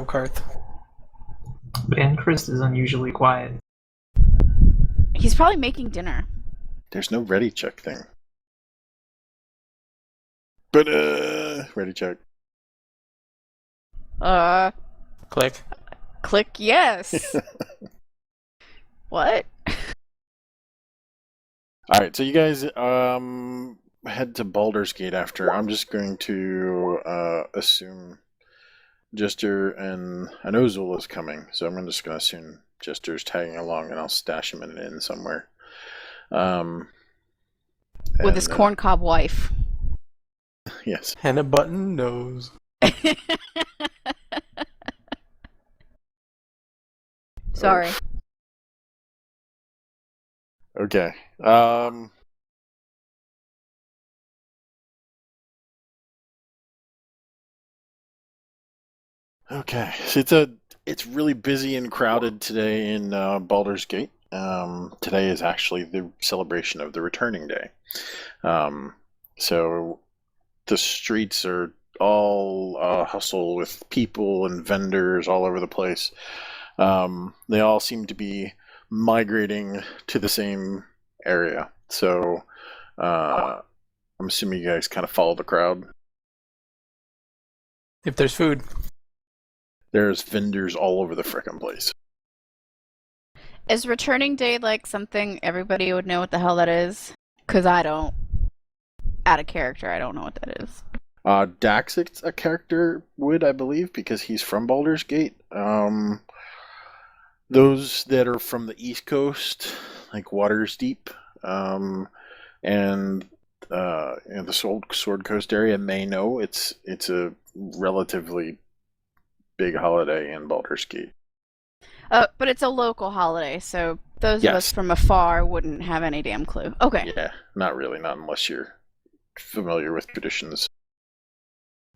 Karth. And Chris is unusually quiet. He's probably making dinner. There's no ready check thing. But, ready check. Click. Click yes. What? Alright, so you guys, head to Baldur's Gate after. I'm just going to, assume Jester and... I know Zula's coming, so I'm just going to assume Jester's tagging along and I'll stash him in an inn somewhere. With his corncob wife. Yes. And a button nose. Sorry. Okay. Okay. So it's really busy and crowded today in Baldur's Gate. Today is actually the celebration of the returning day. So the streets are all hustle with people and vendors all over the place. They all seem to be migrating to the same area. So I'm assuming you guys kind of follow the crowd. If there's food. There's vendors all over the frickin' place. Is returning day like something everybody would know what the hell that is? Because I don't. Out of character, I don't know what that is. Dax, a character would, I believe, because he's from Baldur's Gate. Those that are from the East Coast, like Water's Deep, and the Sword Coast area may know it's a relatively big holiday in Baldur's Gate. But it's a local holiday, so those of us from afar wouldn't have any damn clue. Okay. Yeah, not really, not unless you're familiar with traditions.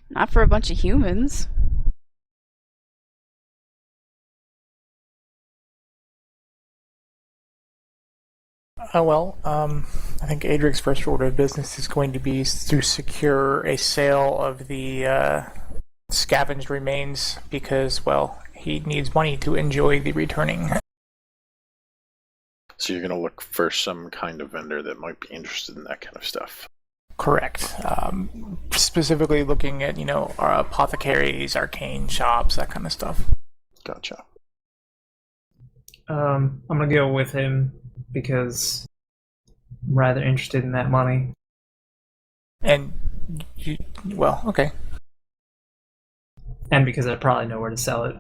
Not for a bunch of humans. I think Adric's first order of business is going to be to secure a sale of the scavenged remains because, well, he needs money to enjoy the returning. So you're going to look for some kind of vendor that might be interested in that kind of stuff. Correct. Specifically looking at, our apothecaries, arcane shops, that kind of stuff. Gotcha. I'm gonna go with him because I'm rather interested in that money. And, okay. And because I probably know where to sell it.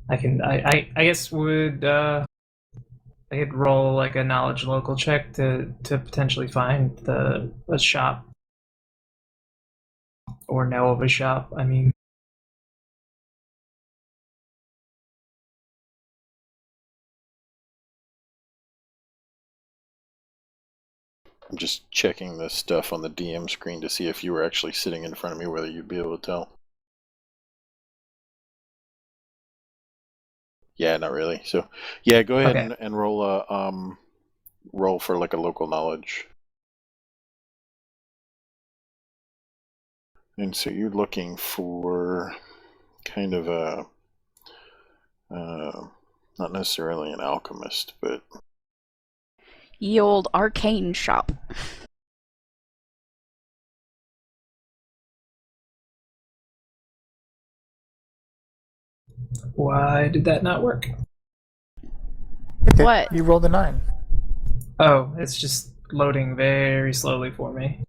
I guess I could roll like a knowledge local check to potentially find a shop. Or know of a shop, I mean. I'm just checking this stuff on the DM screen to see if you were actually sitting in front of me, whether you'd be able to tell. Yeah, not really. So, yeah, go ahead and roll a roll for like a local knowledge. And so you're looking for kind of a not necessarily an alchemist, but Ye old arcane shop. Why did that not work? What? You rolled a 9. Oh, it's just loading very slowly for me.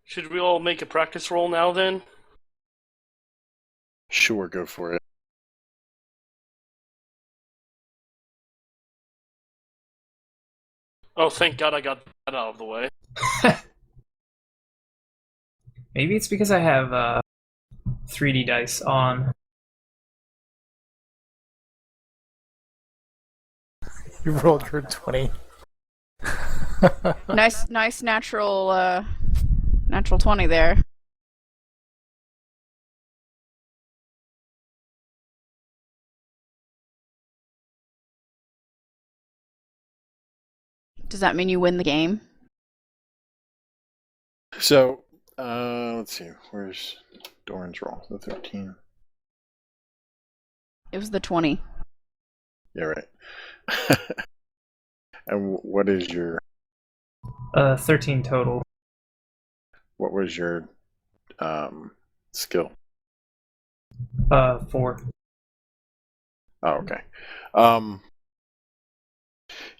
Should we all make a practice roll now then? sure, go for it. Oh, thank God I got that out of the way. Maybe it's because I have 3D dice on. You rolled your 20. Nice natural 20 there. Does that mean you win the game? So, let's see. Where's Doran's roll? The 13. It was the 20. Yeah, right. And what is your? 13 total. What was your skill? 4. Oh, okay.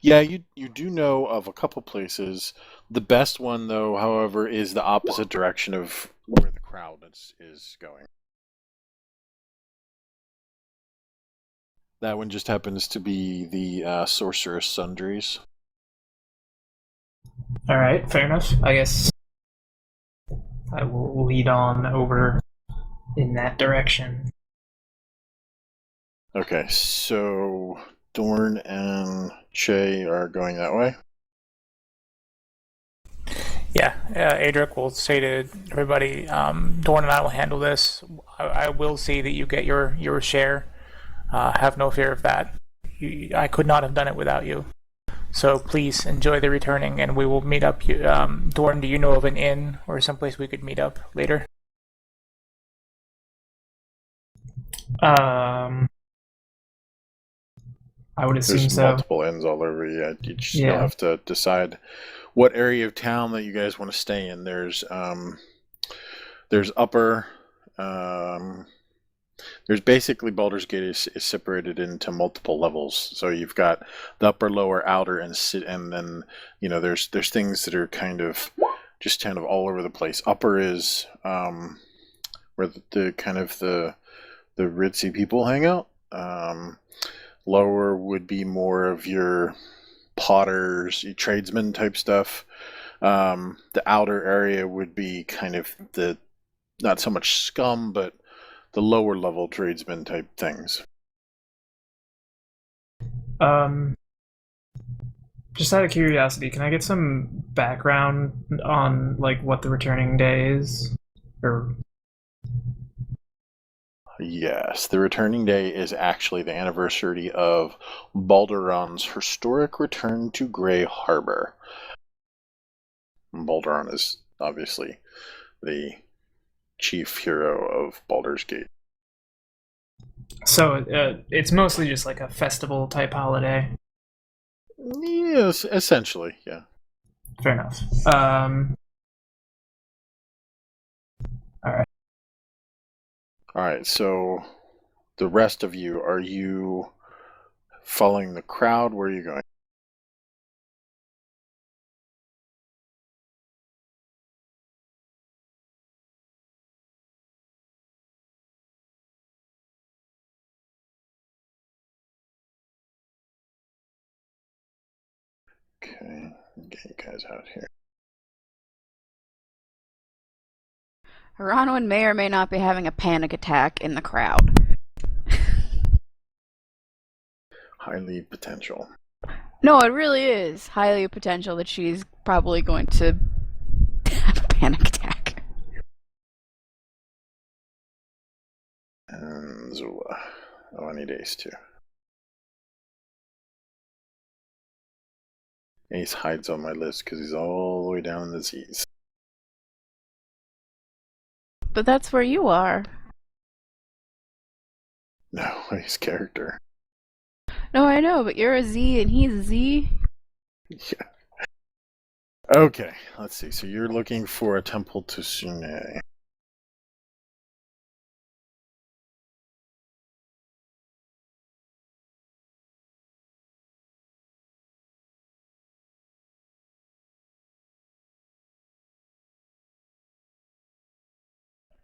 Yeah, you do know of a couple places. The best one, though, however, is the opposite direction of where the crowd is going. That one just happens to be the Sorceress Sundries. Alright, fair enough. I guess I will lead on over in that direction. Okay, so Dorn and Che are going that way. Yeah, Adric will say to everybody, Dorn and I will handle this. I will see that you get your share. Have no fear of that. I could not have done it without you. So please enjoy the returning, and we will meet up. Dorn, do you know of an inn or someplace we could meet up later? I would assume There's so. multiple inns all over. Yeah, you just still Yeah. have to decide what area of town that you guys want to stay in. There's upper. There's basically Baldur's Gate is separated into multiple levels. So you've got the upper, lower, outer, and then there's things that are kind of all over the place. Upper is where the kind of the ritzy people hang out. Lower would be more of your potters, your tradesmen type stuff. The outer area would be kind of the not so much scum, but the lower level tradesmen type things. Just out of curiosity, can I get some background on like what the returning day is? Or Yes, the returning day is actually the anniversary of Balduran's historic return to Grey Harbor. Balduran is obviously the chief hero of Baldur's Gate. so it's mostly just like a festival type holiday. Yes, essentially, yeah. Fair enough. Alright, so the rest of you, are you following the crowd? Where are you going? Okay, get you guys out here. Ronwin may or may not be having a panic attack in the crowd. Highly potential. No, it really is highly potential that she's probably going to have a panic attack. And Zula. Oh, I need Ace too. Ace hides on my list because he's all the way down in the Z's. But that's where you are. No, Ace character. No, I know, but you're a Z and he's a Z. Yeah. Okay, let's see. So you're looking for a temple to Sune.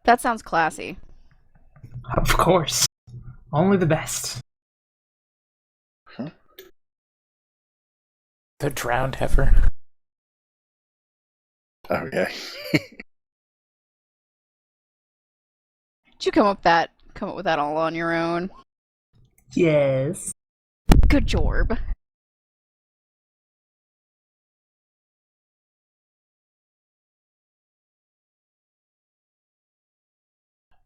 That sounds classy. Of course. Only the best. The drowned heifer. Oh yeah. Did you come up with that all on your own? Yes. Good job.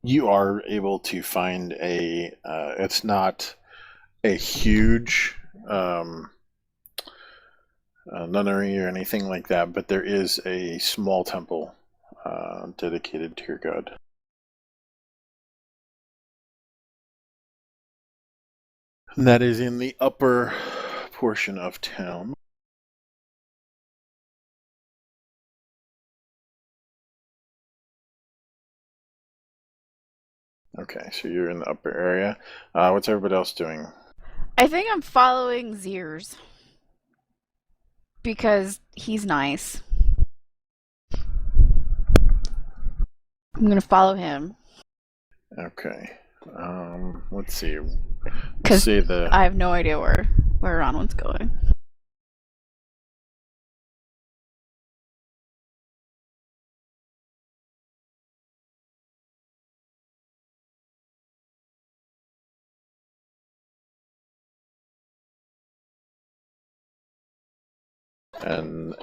You are able to find it's not a huge nunnery or anything like that, but there is a small temple dedicated to your god. And that is in the upper portion of town. Okay, so you're in the upper area. What's everybody else doing? I think I'm following Zeers. Because he's nice. I'm gonna follow him. Okay. Let's see. We'll 'Cause see the. I have no idea where Ronwin's going. And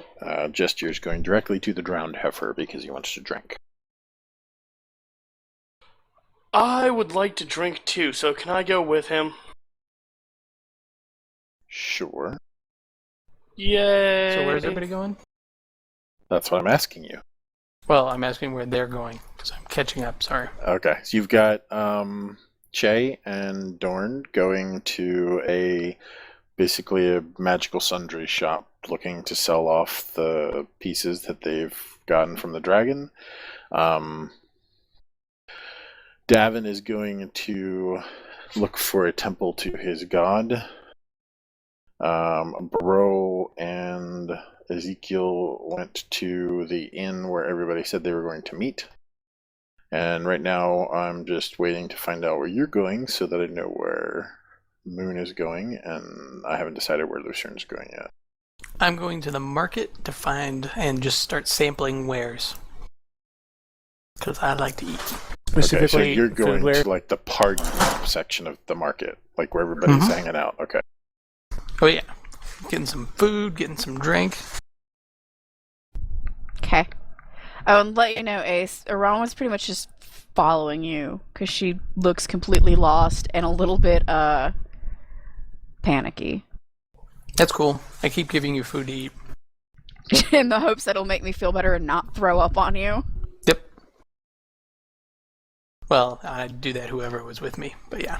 Gesture's going directly to the drowned heifer because he wants to drink. I would like to drink too, so can I go with him? Sure. Yay! So where's everybody going? That's what I'm asking you. Well, I'm asking where they're going because I'm catching up. Sorry. Okay, so you've got Che and Dorn going to basically a magical sundry shop looking to sell off the pieces that they've gotten from the dragon. Davin is going to look for a temple to his god. Bro and Ezekiel went to the inn where everybody said they were going to meet. And right now I'm just waiting to find out where you're going so that I know where Moon is going, and I haven't decided where Lucern's going yet. I'm going to the market to find and just start sampling wares. Because I like to eat. Specifically, Okay, so you're going foodware. to like the party section of the market, like where everybody's Mhm. hanging out. Okay. Oh yeah. Getting some food, getting some drink. Okay. I would let you know, Ace. Ron was pretty much just following you because she looks completely lost and a little bit panicky. That's cool. I keep giving you food to eat. In the hopes that it'll make me feel better and not throw up on you. Yep. Well, I'd do that whoever was with me, but yeah.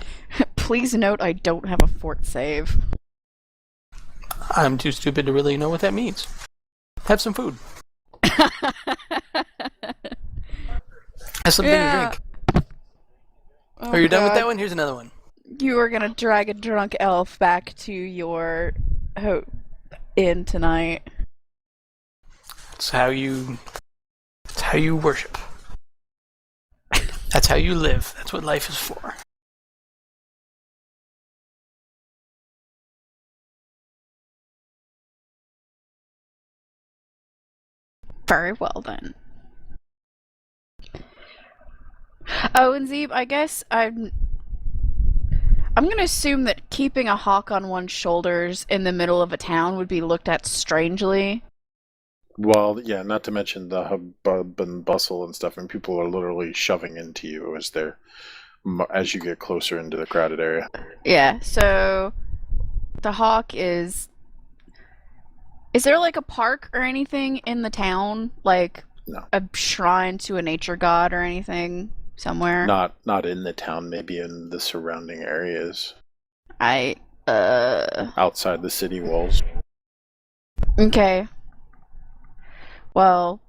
Please note I don't have a fort save. I'm too stupid to really know what that means. Have some food. Have something Yeah. to drink. Are you done with that one? Here's another one. You are gonna drag a drunk elf back to your inn tonight. It's how you worship. That's how you live. That's what life is for. Very well then. Oh, and Zeeb, I guess I'm gonna assume that keeping a hawk on one's shoulders in the middle of a town would be looked at strangely. Well, yeah, not to mention the hubbub and bustle and stuff, and people are literally shoving into you as you get closer into the crowded area. Yeah, so the hawk is... Is there like a park or anything in the town? Like No. a shrine to a nature god or anything somewhere? Not in the town, maybe in the surrounding areas. I Outside the city walls. Okay. Well,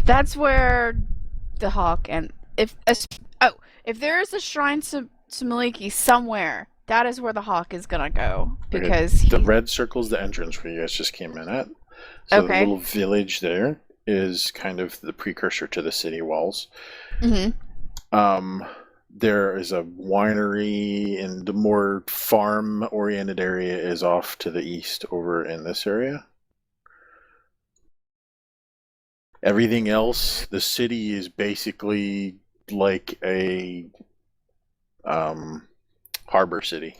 that's where the hawk and if there is a shrine to Maliki somewhere, that is where the hawk is gonna go because the red circle's the entrance where you guys just came in at. So the Okay. little village there is kind of the precursor to the city walls. Mm-hmm. There is a winery, and the more farm-oriented area is off to the east over in this area. Everything else, the city is basically like a harbor city.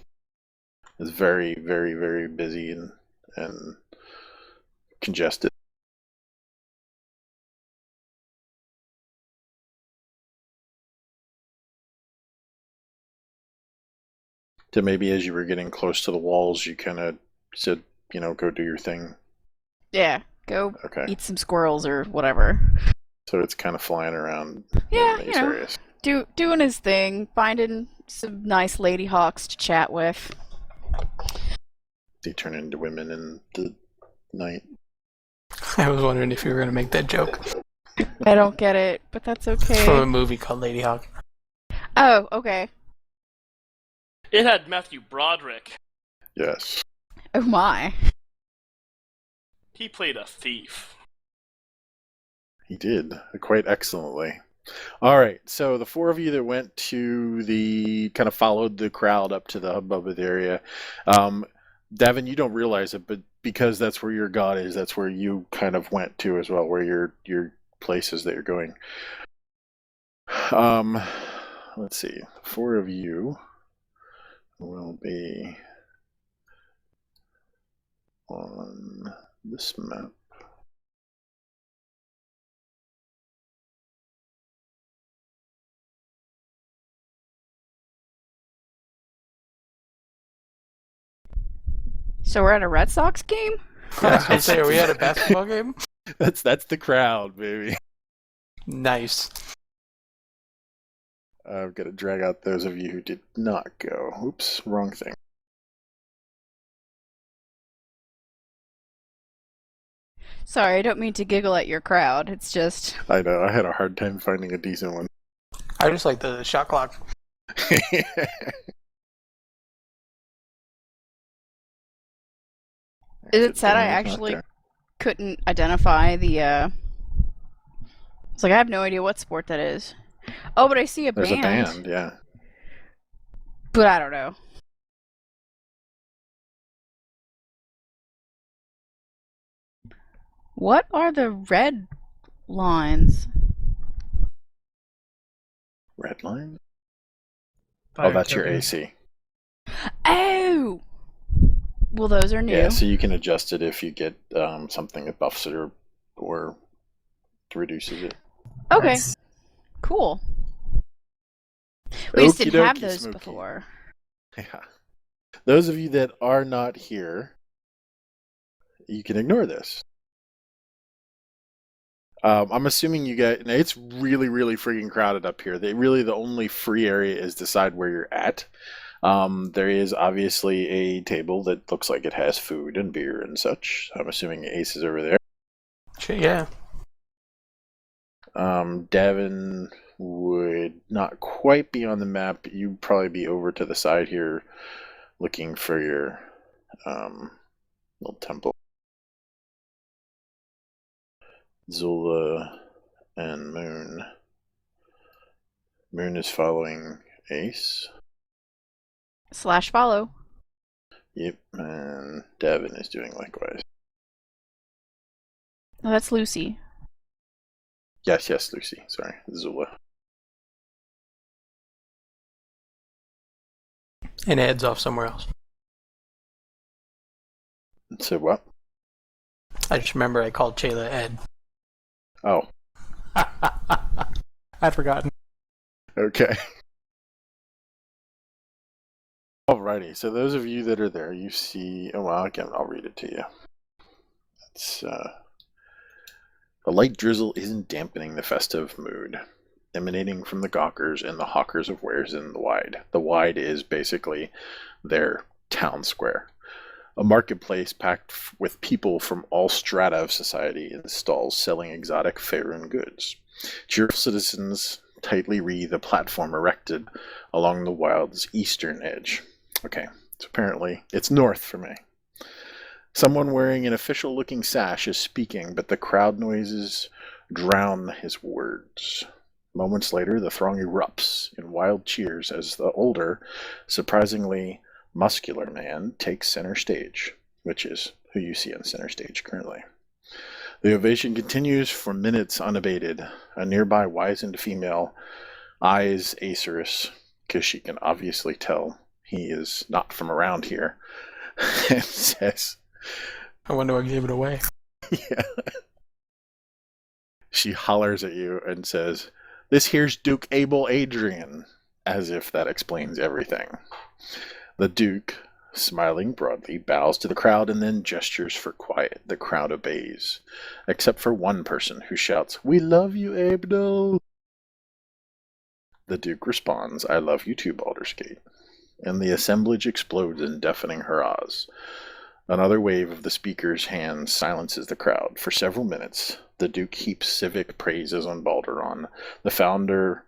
It's very, very, very busy and congested. So maybe as you were getting close to the walls, you kind of said, go do your thing. Yeah, go Okay. eat some squirrels or whatever. So it's kind of flying around Yeah, in you these know, areas. doing his thing, finding some nice lady hawks to chat with. They turn into women in the night. I was wondering if you were going to make that joke I don't get it, but that's from a okay. movie called Lady Hawk. Oh, okay. It had Matthew Broderick. Yes. Oh my. He played a thief. He did quite excellently. All right, so the four of you that went to the kind of followed the crowd up to the hubbub of the area. Davin, you don't realize it, but because that's where your god is, that's where you kind of went to as well, where your places that you're going. Let's see, the four of you will be on this map. So we're at a Red Sox game? I was going to say, are we at a basketball game? That's the crowd, baby. Nice. I've got to drag out those of you who did not go. Oops, wrong thing. Sorry, I don't mean to giggle at your crowd. It's just I know, I had a hard time finding a decent one. I just like the shot clock. Is it sad I actually couldn't identify the It's like I have no idea what sport that is. Oh, but I see a There's band. a band, yeah. But I don't know. What are the red lines? Red line? Fire Oh, that's your token. AC. Oh! Well, those are new. Yeah, so you can adjust it if you get something that buffs it or reduces it. Okay, Nice. cool. We just Okie didn't have dokie, those Smokey. before. Yeah. Those of you that are not here, you can ignore this. I'm assuming you guys. It's really, really freaking crowded up here. The only free area is decide where you're at. There is obviously a table that looks like it has food and beer and such. I'm assuming Ace is over there. Yeah. Davin would not quite be on the map, but you'd probably be over to the side here looking for your little temple. Zula and Moon. Moon is following Ace. / follow. Yep, and Davin is doing likewise. Oh, that's Lucy. Yes, Lucy. Sorry, Zula. And Ed's off somewhere else. So what? I just remember I called Chayla Ed. Oh, I'd forgotten. okay. Alrighty, so those of you that are there, you see... Oh, well, again, I'll read it to you. It's, a light drizzle isn't dampening the festive mood, emanating from the gawkers and the hawkers of wares in the Wide. The Wide is basically their town square. A marketplace packed with people from all strata of society in stalls selling exotic Faerun goods. Cheerful citizens tightly wreathe a platform erected along the Wild's eastern edge. Okay, so apparently it's north for me. Someone wearing an official-looking sash is speaking, but the crowd noises drown his words. Moments later, the throng erupts in wild cheers as the older, surprisingly muscular man takes center stage, which is who you see on center stage currently. The ovation continues for minutes unabated. A nearby wizened female eyes Acerus, because she can obviously tell he is not from around here, and says, I wonder what gave it away. yeah. She hollers at you and says, "This here's Duke Abel Adrian," as if that explains everything. The Duke, smiling broadly, bows to the crowd and then gestures for quiet. The crowd obeys, except for one person who shouts, "We love you, Abdul!" The Duke responds, "I love you too, Baldur's Gate." And the assemblage explodes in deafening hurrahs. Another wave of the speaker's hand silences the crowd. For several minutes, the Duke heaps civic praises on Balderon, the founder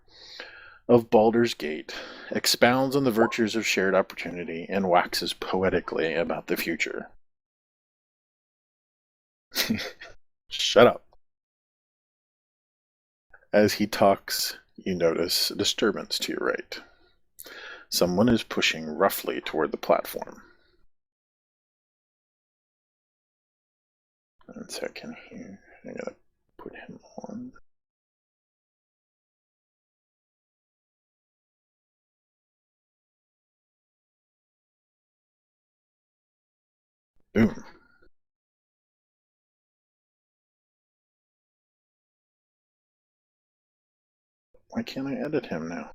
of Baldur's Gate, expounds on the virtues of shared opportunity, and waxes poetically about the future. Shut up. As he talks, you notice a disturbance to your right. Someone is pushing roughly toward the platform. 1 second here. I gotta put him on. Boom. Why can't I edit him now?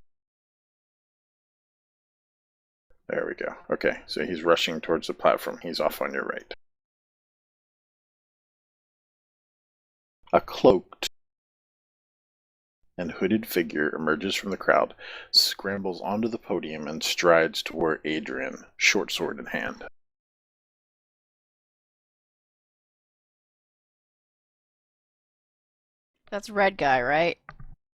There we go. Okay, so he's rushing towards the platform. He's off on your right. A cloaked and hooded figure emerges from the crowd, scrambles onto the podium, and strides toward Adrian, short sword in hand. That's red guy, right?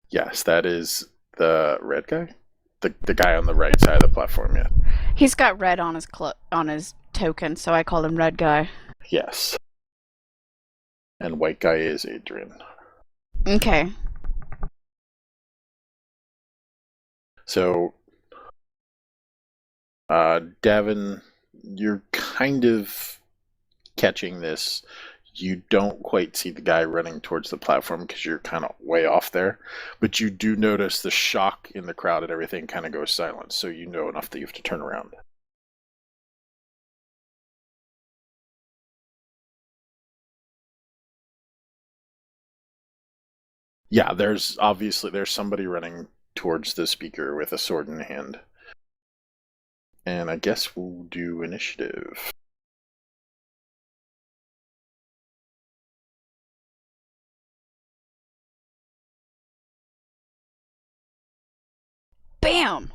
Yes, that is the red guy? The guy on the right side of the platform, yeah. He's got red on his token, so I call him red guy. Yes. And white guy is Adrian. Okay. So, Davin, you're kind of catching this. You don't quite see the guy running towards the platform because you're kind of way off there. But you do notice the shock in the crowd and everything kind of goes silent. So you know enough that you have to turn around. Yeah, there's somebody running towards the speaker with a sword in hand. And I guess we'll do initiative. Bam!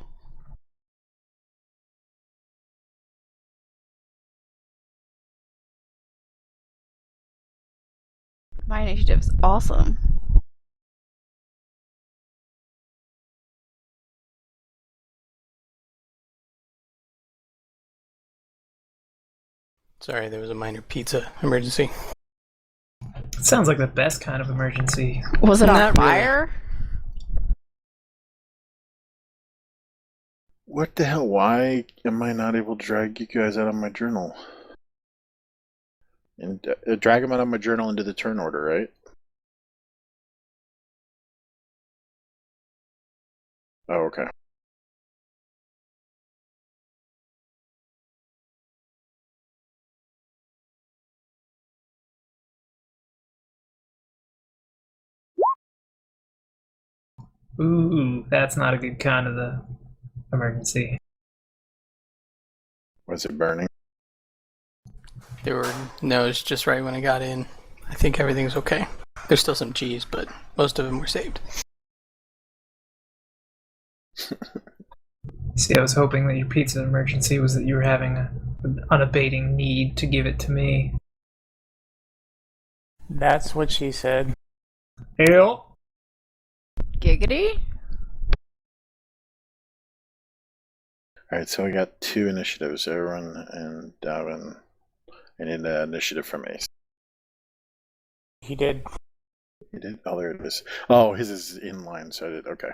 My initiative's awesome. Sorry, there was a minor pizza emergency. It sounds like the best kind of emergency. Was it on Not really. fire? What the hell? Why am I not able to drag you guys out of my journal? And drag them out of my journal into the turn order, right? Oh, okay. Ooh, that's not a good kind of the emergency. Was it burning? There were no's just right when I got in. I think everything's okay. There's still some cheese, but most of them were saved. See, I was hoping that your pizza emergency was that you were having an unabating need to give it to me. That's what she said. Hell. Giggity? Alright, so we got 2 initiatives, Aaron and Davin. I need an initiative from Ace. He did. He did? Oh, there it is. Oh, his is in line, so I did. Okay.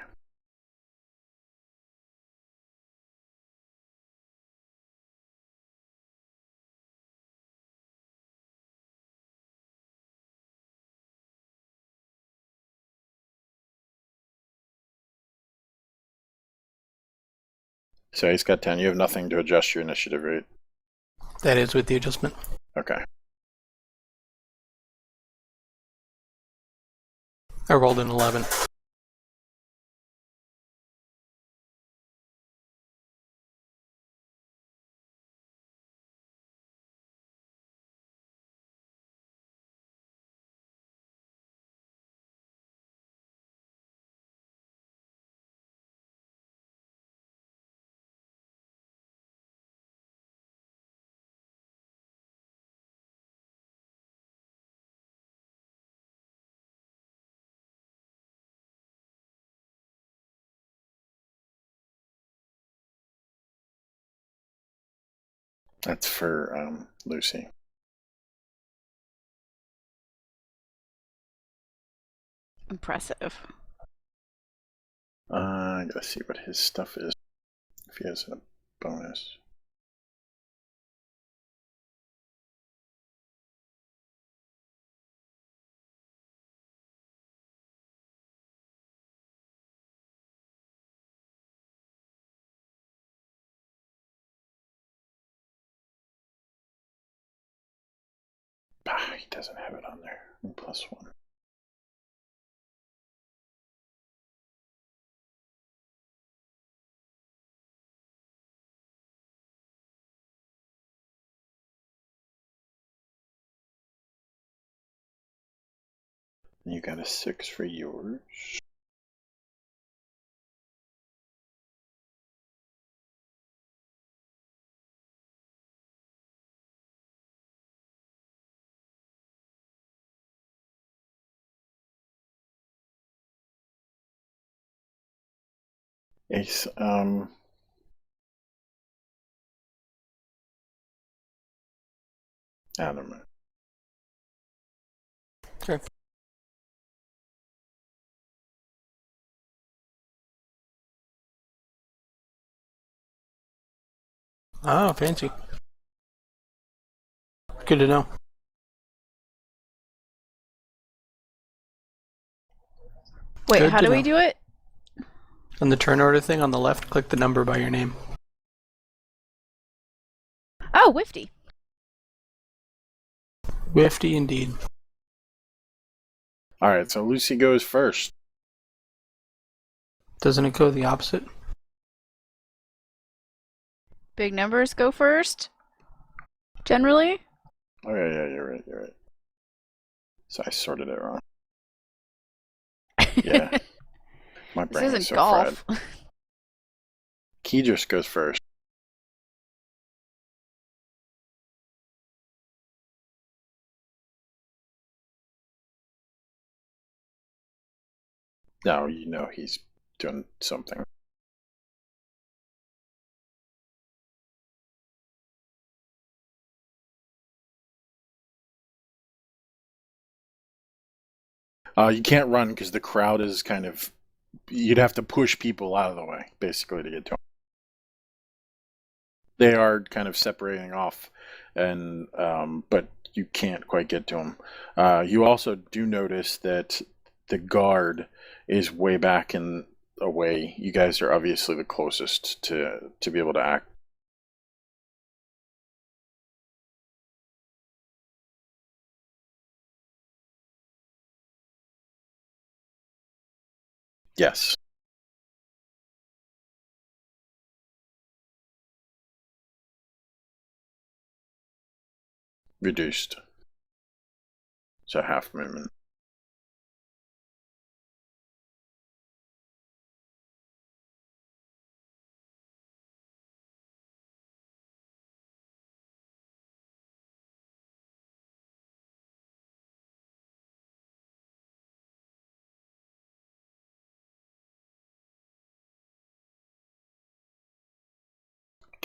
So Ace got 10. You have nothing to adjust your initiative, right? That is with the adjustment. Okay. I rolled an 11. That's for Lucy. Impressive. I gotta see what his stuff is. If he has a bonus. He doesn't have it on there. +1. You got a 6 for yours. Ace, never mind. Okay. Oh, fancy. Good to know. Wait, Good how to do we know. do it? On the turn order thing on the left, click the number by your name. Oh, Wifty. Wifty indeed. Alright, so Lucy goes first. Doesn't it go the opposite? Big numbers go first? Generally? Oh, yeah, you're right. So I sorted it wrong. Yeah. My This brain is isn't so golf. fried. Keidras goes first. Now you know he's doing something. You can't run because the crowd is kind of... You'd have to push people out of the way, basically, to get to them. They are kind of separating off, and but you can't quite get to them. You also do notice that the guard is way back and away. You guys are obviously the closest to be able to act. Yes. Reduced. So half movement.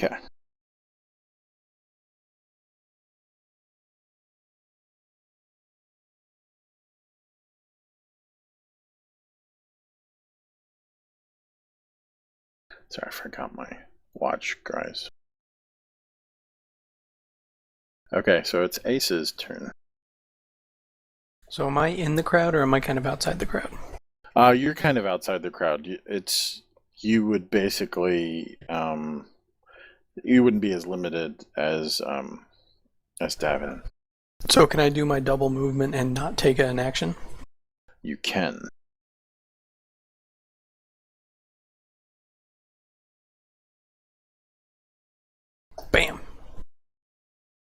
Okay. Sorry, I forgot my watch, guys. Okay, so it's Ace's turn. So am I in the crowd or am I kind of outside the crowd? You're kind of outside the crowd. You would basically you wouldn't be as limited as Davin. So can I do my double movement and not take an action? You can.